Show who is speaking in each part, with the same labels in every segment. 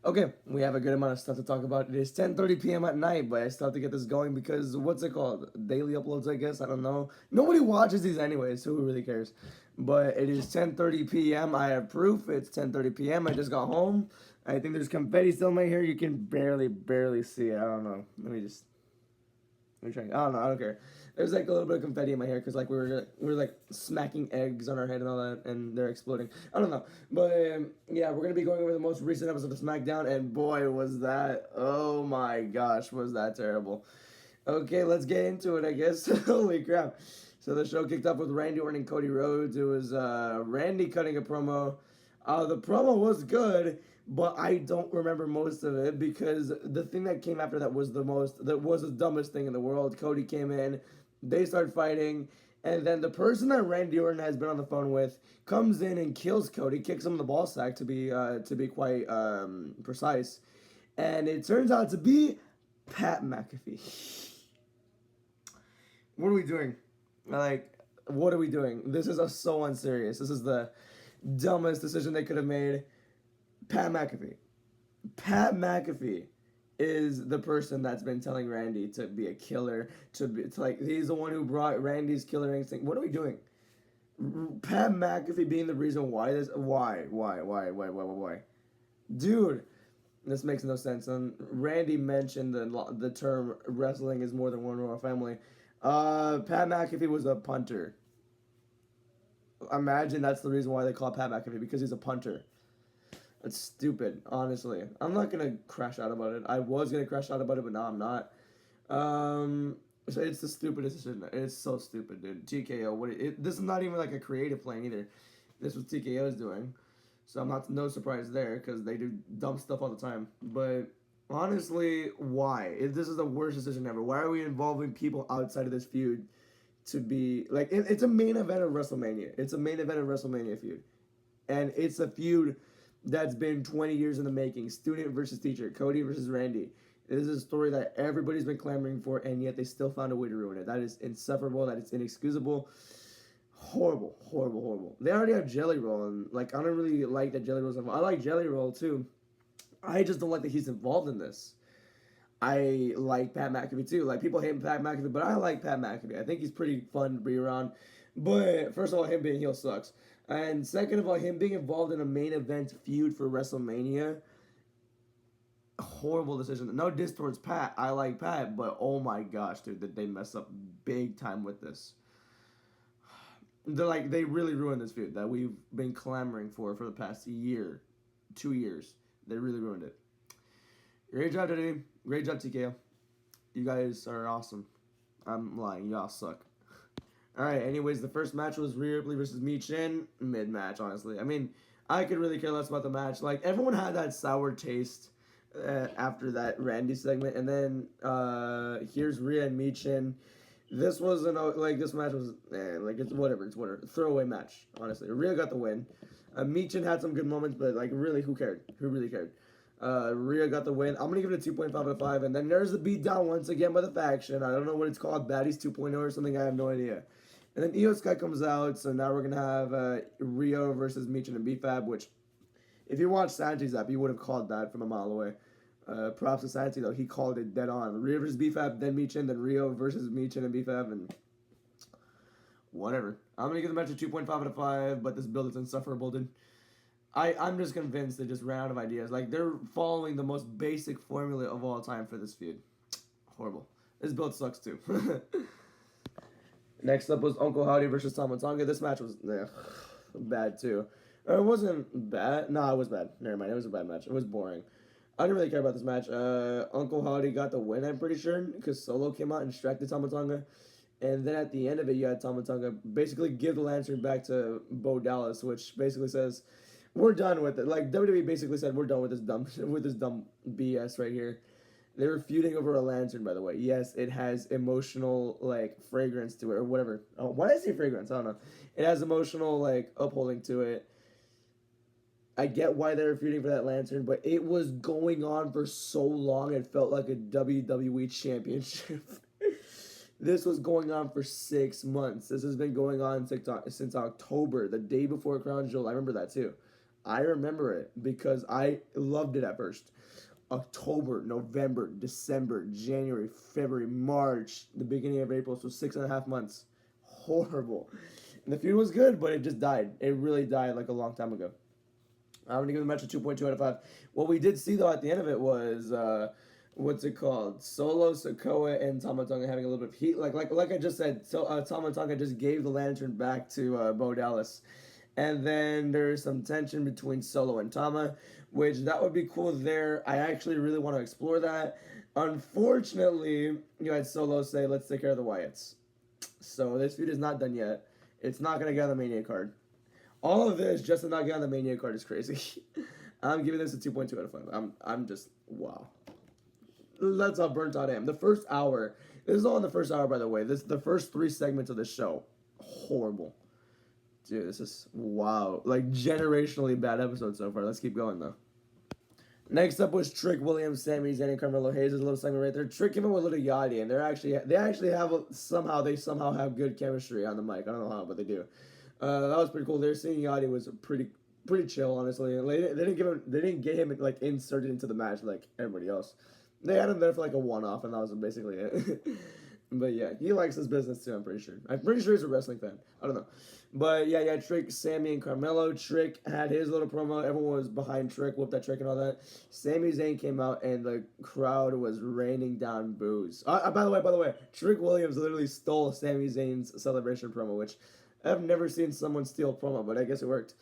Speaker 1: Okay, we have a good amount of stuff to talk about. It is 10:30 p.m. at night, but I still have to get this going because what's it called? Daily uploads, I guess. I don't know. Nobody watches these anyways, so who really cares? But it is 10:30 p.m. I have proof. It's 10:30 p.m. I just got home. I think there's confetti still in my hair. You can barely see it. I don't know. Let me try. I don't know. I don't care. There's like a little bit of confetti in my hair because like we were like smacking eggs on our head and all that, and they're exploding. I don't know, but yeah, we're gonna be going over the most recent episode of Smackdown, and boy, was that! Oh my gosh, was that terrible? Okay, let's get into it. I guess. Holy crap! So the show kicked off with Randy Orton and Cody Rhodes. It was Randy cutting a promo. The promo was good, but I don't remember most of it because the thing that came after that was the dumbest thing in the world. Cody came in, they start fighting, and then the person that Randy Orton has been on the phone with comes in and kills Cody, kicks him in the ball sack to be quite precise, and it turns out to be Pat McAfee. What are we doing? Like, what are we doing? This is so unserious. This is the dumbest decision they could have made. Pat McAfee. Pat McAfee is the person that's been telling Randy to be a killer. To like he's the one who brought Randy's killer instinct. What are we doing? Pat McAfee being the reason why this? Why? Dude, this makes no sense. And Randy mentioned the term wrestling is more than one royal family. Pat McAfee was a punter. Imagine that's the reason why they call Pat McAfee because he's a punter. It's stupid, honestly. I'm not gonna crash out about it. I was gonna crash out about it, but now I'm not. So it's the stupidest decision. It's so stupid, dude. TKO. This is not even like a creative plan either. This was TKO's doing, so I'm not no surprise there because they do dumb stuff all the time. But honestly, why? This is the worst decision ever. Why are we involving people outside of this feud to be like? It's a main event of WrestleMania. It's a main event of WrestleMania feud, and it's a feud that's been 20 years in the making. Student versus teacher, Cody versus Randy. This is a story that everybody's been clamoring for, and yet they still found a way to ruin it. That is insufferable. That is inexcusable. Horrible. They already have Jelly Roll, and like I don't really like that Jelly Roll's involved. I like Jelly Roll too. I just don't like that he's involved in this. I like Pat McAfee too. Like people hate Pat McAfee, but I like Pat McAfee. I think he's pretty fun to be around. But first of all, him being heel sucks. And second of all, him being involved in a main event feud for WrestleMania, horrible decision. No diss towards Pat. I like Pat, but oh my gosh, dude, did they mess up big time with this? They really ruined this feud that we've been clamoring for the past year, 2 years. They really ruined it. Great job, WWE. Great job, TKO. You guys are awesome. I'm lying. Y'all suck. Alright, anyways, the first match was Rhea Ripley versus Michin. Mid-match, honestly. I mean, I could really care less about the match. Like, everyone had that sour taste after that Randy segment. And then, here's Rhea and Michin. This wasn't, like, this match was, like, it's whatever. Throwaway match, honestly. Rhea got the win. Michin had some good moments, but, like, really, who cared? Who really cared? Rhea got the win. I'm going to give it a 2.5 out of 5. And then there's the beatdown once again by the faction. I don't know what it's called. Baddies 2.0 or something. I have no idea. And then Io Sky comes out, so now we're going to have Rio versus Michin and BFAB, which, if you watched Santi's app, you would have called that from a mile away. Props to Santi, though. He called it dead on. Rio versus BFAB, then Michin, then Rio versus Michin and BFAB, and whatever. I'm going to give the match a 2.5 out of 5, but this build is insufferable, dude. I'm just convinced they just ran out of ideas. Like, they're following the most basic formula of all time for this feud. Horrible. This build sucks, too. Next up was Uncle Howdy versus Tama Tonga. This match was bad too. It wasn't bad. No, it was bad. Never mind. It was a bad match. It was boring. I didn't really care about this match. Uncle Howdy got the win, I'm pretty sure, because Solo came out and distracted Tama Tonga. And then at the end of it, you had Tama Tonga basically give the lantern back to Bo Dallas, which basically says, we're done with it. Like, WWE basically said, we're done with this dumb BS right here. They were feuding over a lantern, by the way. Yes, it has emotional, like, fragrance to it, or whatever. Oh, why did I say fragrance? I don't know. It has emotional, like, upholding to it. I get why they were feuding for that lantern, but it was going on for so long, it felt like a WWE championship. This was going on for 6 months. This has been going on since October, the day before Crown Jewel. I remember that, too. I remember it because I loved it at first. October, November, December, January, February, March, the beginning of April, so 6.5 months. Horrible. And the feud was good, but it just died. It really died like a long time ago. I'm gonna give the match a 2.2 out of 5. What we did see though at the end of it was what's it called? Solo, Sokoa, and Tama Tonga having a little bit of heat. Like I just said, so Tama Tonga just gave the lantern back to Bo Dallas. And then there's some tension between Solo and Tama, which that would be cool there. I actually really want to explore that. Unfortunately, you had Solo say, let's take care of the Wyatts. So this feud is not done yet. It's not going to get on the Mania card. All of this just to not get on the Mania card is crazy. I'm giving this a 2.2 out of 5. I'm just, wow. That's how burnt out I am. The first hour, this is all in the first hour, by the way. The first 3 segments of the show, horrible. Dude, this is, wow. Like, generationally bad episode so far. Let's keep going, though. Next up was Trick Williams, Sami Zayn, and Carmelo Hayes. A little segment right there. Trick came in with Little Yachty, and they actually have somehow have good chemistry on the mic. I don't know how, but they do. That was pretty cool. Their seeing Yachty was pretty chill, honestly. And they didn't get him like inserted into the match like everybody else. They had him there for like a one-off, and that was basically it. But yeah, he likes his business too. I'm pretty sure. He's a wrestling fan. I don't know. But yeah, Trick, Sami, and Carmelo. Trick had his little promo. Everyone was behind Trick, whooped that Trick and all that. Sami Zayn came out, and the crowd was raining down boos. By the way, Trick Williams literally stole Sami Zayn's celebration promo, which I've never seen someone steal a promo, but I guess it worked.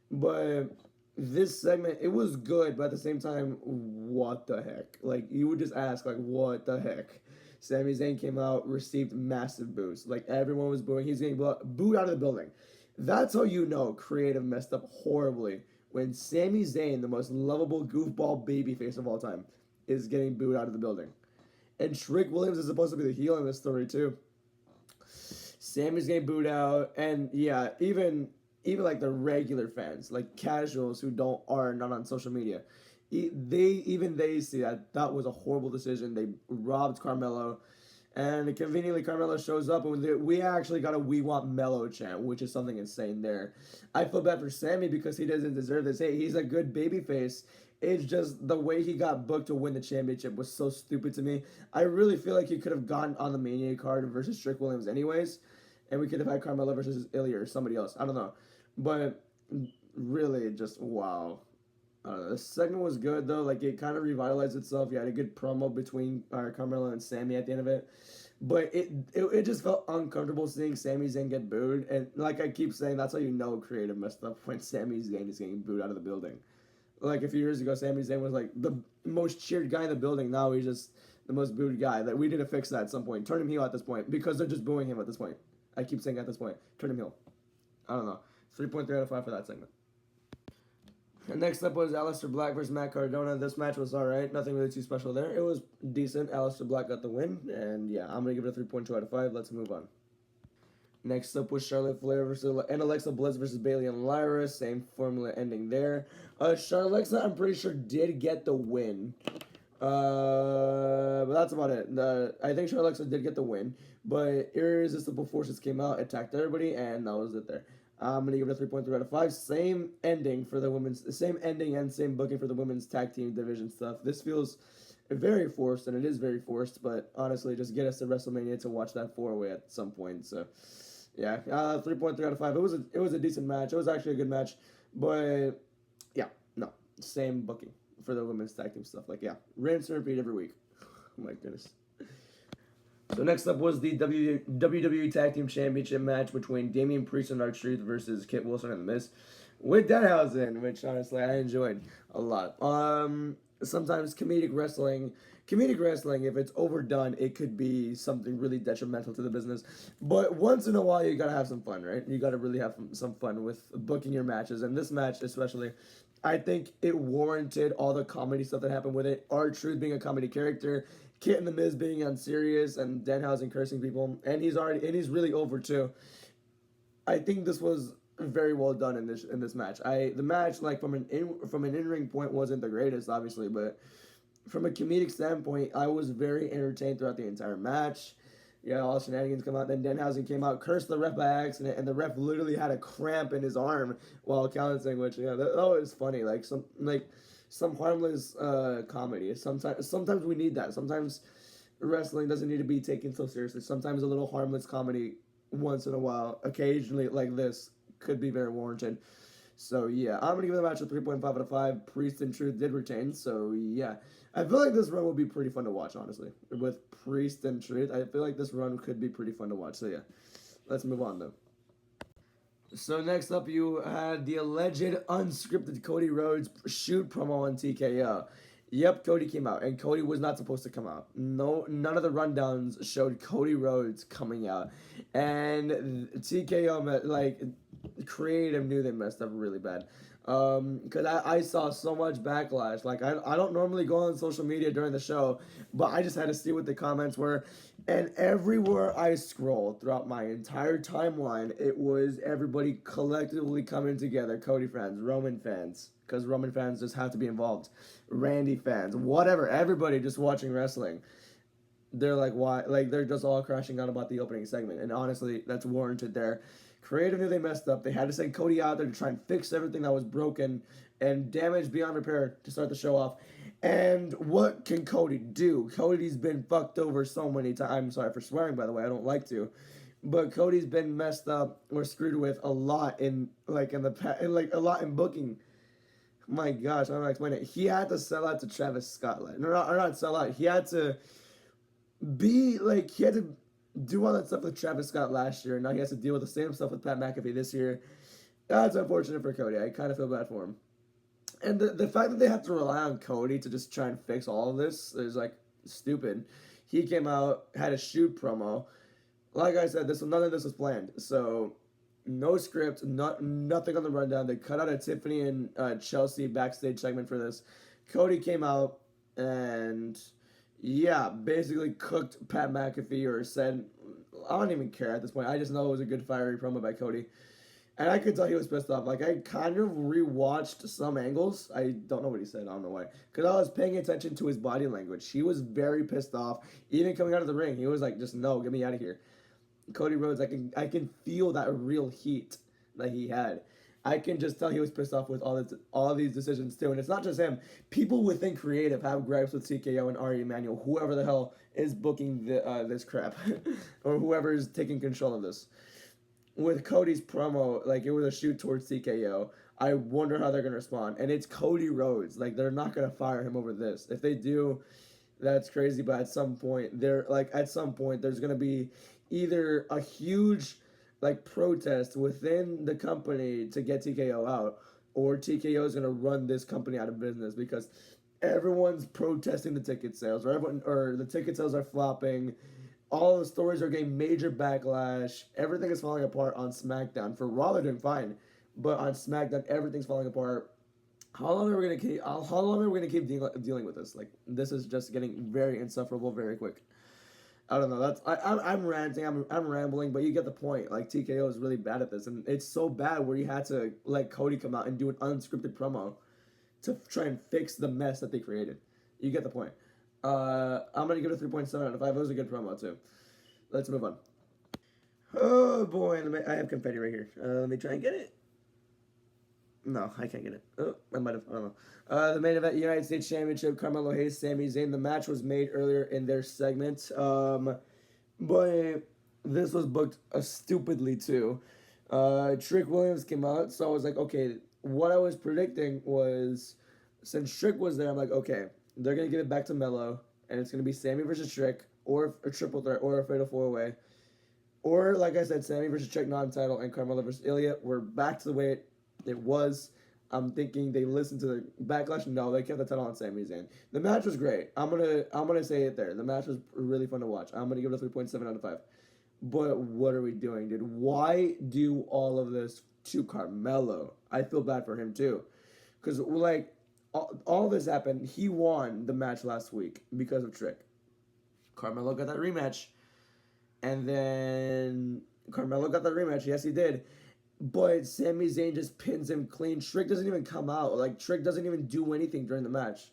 Speaker 1: But this segment, it was good, but at the same time, what the heck? Like, you would just ask, like, what the heck? Sami Zayn came out, received massive boos. Like, everyone was booing. He's getting booed out of the building. That's how you know creative messed up horribly. When Sami Zayn, the most lovable goofball babyface of all time, is getting booed out of the building. And Trick Williams is supposed to be the heel in this story, too. Sami's getting booed out, and yeah, even like the regular fans, like casuals who are not on social media, they see that was a horrible decision. They robbed Carmelo, and conveniently Carmelo shows up, and we actually got a "We Want Mello" chant, which is something insane there. I feel bad for Sami because he doesn't deserve this. Hey, he's a good babyface. It's just the way he got booked to win the championship was so stupid to me. I really feel like he could have gotten on the Mania card versus Trick Williams anyways, and we could have had Carmelo versus Ilya or somebody else. I don't know. But really, just wow. The segment was good, though. Like, it kind of revitalized itself. You had a good promo between Carmelo and Sami at the end of it. But it just felt uncomfortable seeing Sami Zayn get booed. And like I keep saying, that's how you know creative messed up, when Sami Zayn is getting booed out of the building. Like, a few years ago, Sami Zayn was, like, the most cheered guy in the building. Now he's just the most booed guy. That we need to fix that at some point. Turn him heel at this point. Because they're just booing him at this point. I keep saying at this point. Turn him heel. I don't know. 3.3 out of 5 for that segment. And next up was Aleister Black versus Matt Cardona. This match was alright. Nothing really too special there. It was decent. Aleister Black got the win. And yeah, I'm going to give it a 3.2 out of 5. Let's move on. Next up was Charlotte Flair and Alexa Bliss versus Bayley and Lyra. Same formula ending there. Alexa, I'm pretty sure, did get the win. But that's about it. I think Alexa did get the win. But Irresistible Forces came out, attacked everybody, and that was it there. I'm gonna give it a 3.3 out of 5. Same ending and same booking for the women's tag team division stuff. This feels very forced, and it is very forced. But honestly, just get us to WrestleMania to watch that 4-way at some point. So, yeah, 3.3 out of 5. It was a decent match. It was actually a good match, but yeah, no, same booking for the women's tag team stuff. Like, yeah, rinse and repeat every week. Oh my goodness. So next up was the WWE Tag Team Championship match between Damian Priest and R-Truth versus Kit Wilson and The Miz with Danhausen, which honestly I enjoyed a lot. Sometimes comedic wrestling, if it's overdone, it could be something really detrimental to the business. But once in a while, you gotta have some fun, right? You gotta really have some fun with booking your matches, and this match especially, I think it warranted all the comedy stuff that happened with it. R-Truth being a comedy character, Kit and The Miz being unserious, and Danhausen cursing people, and he's really over too. I think this was very well done in this match. The match, like, from an in-ring point, wasn't the greatest, obviously, but from a comedic standpoint, I was very entertained throughout the entire match. Yeah, all shenanigans come out. Then Danhausen came out, cursed the ref by accident, and the ref literally had a cramp in his arm while counting. Which that was funny. Some harmless comedy. Sometimes we need that. Sometimes wrestling doesn't need to be taken so seriously. Sometimes a little harmless comedy once in a while, occasionally like this, could be very warranted. So yeah, I'm gonna give the match a 3.5 out of 5. Priest and Truth did retain, so yeah. I feel like this run will be pretty fun to watch, honestly. With Priest and Truth, I feel like this run could be pretty fun to watch. So yeah, let's move on though. So next up, you had the alleged unscripted Cody Rhodes shoot promo on TKO. Yep, Cody came out, and Cody was not supposed to come out. No, none of the rundowns showed Cody Rhodes coming out, and TKO creative knew they messed up really bad. Because I saw so much backlash. Like, I don't normally go on social media during the show, but I just had to see what the comments were. And everywhere I scrolled throughout my entire timeline, it was everybody collectively coming together. Cody fans, Roman fans, because Roman fans just have to be involved. Randy fans, whatever. Everybody just watching wrestling. They're like, why? Like, they're just all crashing out about the opening segment. And honestly, that's warranted there. Creatively, they messed up. They had to send Cody out there to try and fix everything that was broken and damaged beyond repair to start the show off. And what can Cody do? Cody's been fucked over so many times. I'm sorry for swearing, by the way. I don't like to. But Cody's been messed up or screwed with a lot in a lot in booking. My gosh, I don't know how to explain it. He had to sell out to Travis Scott. Not sell out. He had to he had to do all that stuff with Travis Scott last year, and now he has to deal with the same stuff with Pat McAfee this year. That's unfortunate for Cody. I kind of feel bad for him. And the fact that they have to rely on Cody to just try and fix all of this is, stupid. He came out, had a shoot promo. Like I said, none of this was planned. So, no script, nothing on the rundown. They cut out a Tiffany and Chelsea backstage segment for this. Cody came out and... yeah, basically cooked Pat McAfee or said, I don't even care at this point. I just know it was a good fiery promo by Cody. And I could tell he was pissed off. Like, I kind of rewatched some angles. I don't know what he said. I don't know why. Because I was paying attention to his body language. He was very pissed off. Even coming out of the ring, he was like, just no, get me out of here. Cody Rhodes, I can feel that real heat that he had. I can just tell he was pissed off with all these decisions too. And it's not just him. People within creative have gripes with TKO and Ari Emanuel, whoever the hell is booking this crap, or whoever is taking control of this. With Cody's promo, it was a shoot towards TKO. I wonder how they're gonna respond. And it's Cody Rhodes. They're not gonna fire him over this. If they do, that's crazy. But at some point, there's gonna be either a huge protest within the company to get TKO out, or TKO is gonna run this company out of business because everyone's protesting the ticket sales, or the ticket sales are flopping. All the stories are getting major backlash. Everything is falling apart on SmackDown. For Raw, they're doing fine, but on SmackDown, everything's falling apart. How long are we gonna keep dealing with this? This is just getting very insufferable very quick. I don't know. I'm ranting. I'm rambling, but you get the point. TKO is really bad at this, and it's so bad where you had to let Cody come out and do an unscripted promo to try and fix the mess that they created. You get the point. I'm gonna give it a 3.7 out of 5. It was a good promo too. Let's move on. Oh boy, I have confetti right here. Let me try and get it. No, I can't get it. Oh, I might have. I don't know. The main event, United States Championship, Carmelo Hayes, Sami Zayn. The match was made earlier in their segment. But this was booked stupidly too. Trick Williams came out, so I was like, okay. What I was predicting was, since Trick was there, I'm like, okay, they're gonna give it back to Melo, and it's gonna be Sami versus Trick, or a triple threat, or a fatal 4-way, or like I said, Sami versus Trick non-title, and Carmelo versus Ilya. We're back to the way it was. I'm thinking they listened to the backlash. No, they kept the title on Sami Zayn. The match was great. I'm gonna say it there. The match was really fun to watch. I'm gonna give it a 3.7 out of 5. But what are we doing, dude? Why do all of this to Carmelo? I feel bad for him too, because all this happened. He won the match last week because of Trick. Carmelo got that rematch, and then Carmelo got that rematch. Yes, he did. But Sami Zayn just pins him clean. Trick doesn't even come out. Trick doesn't even do anything during the match.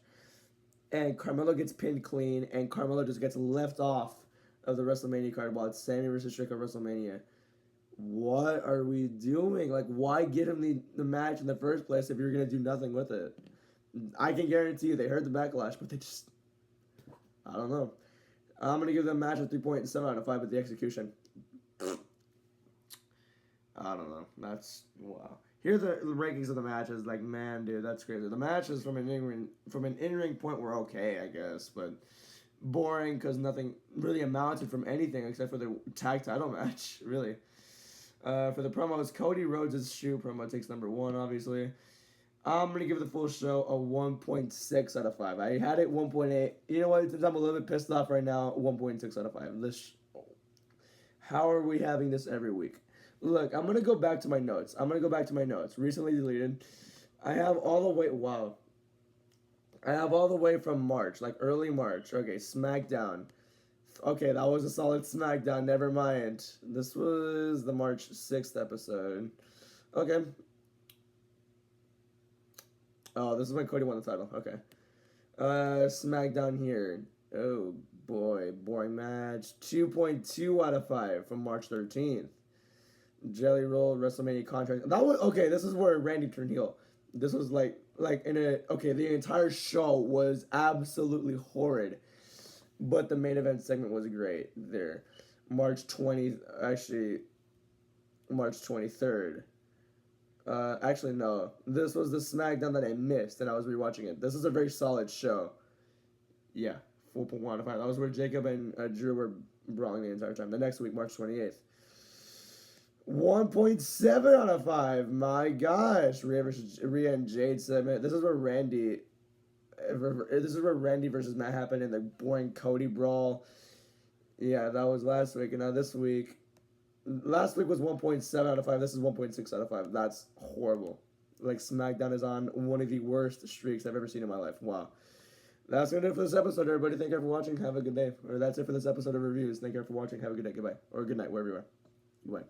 Speaker 1: And Carmelo gets pinned clean, and Carmelo just gets left off of the WrestleMania card while it's Sammy versus Trick at WrestleMania. What are we doing? Like, why get him the match in the first place if you're going to do nothing with it? I can guarantee you they heard the backlash, but they just... I don't know. I'm going to give them a match a 3.7 out of 5 with the execution. I don't know. That's... Wow. Here are the rankings of the matches. Like, man, dude, that's crazy. The matches from an in-ring point were okay, I guess, but boring because nothing really amounted from anything except for the tag title match, really. For the promos, Cody Rhodes' shoe promo takes number 1, obviously. I'm going to give the full show a 1.6 out of 5. I had it 1.8. You know what? Since I'm a little bit pissed off right now, 1.6 out of 5. How are we having this every week? Look, I'm going to go back to my notes. Recently deleted. I have all the way... Wow. I have all the way from March, like early March. Okay, Smackdown. Okay, that was a solid Smackdown. Never mind. This was the March 6th episode. Okay. Oh, this is when Cody won the title. Okay. Smackdown here. Oh, boy. Boring match. 2.2 out of 5 from March 13th. Jelly Roll, WrestleMania contract. That was... Okay, this is where Randy turned heel. This was like in a... Okay, the entire show was absolutely horrid. But the main event segment was great there. March 20th... Actually, March 23rd. Actually, no. This was the Smackdown that I missed, and I was rewatching it. This is a very solid show. Yeah, 4.1 out of 5. That was where Jacob and Drew were brawling the entire time. The next week, March 28th. 1.7 out of 5. My gosh. Rhea and Jade segment. This is where Randy versus Matt happened in the boring Cody brawl. Yeah, that was last week. And now this week. Last week was 1.7 out of 5. This is 1.6 out of 5. That's horrible. Like, SmackDown is on one of the worst streaks I've ever seen in my life. Wow. That's going to do it for this episode, everybody. Thank you for watching. Have a good day. Or that's it for this episode of reviews. Thank you for watching. Have a good day. Goodbye. Or good night, wherever you are. Goodbye.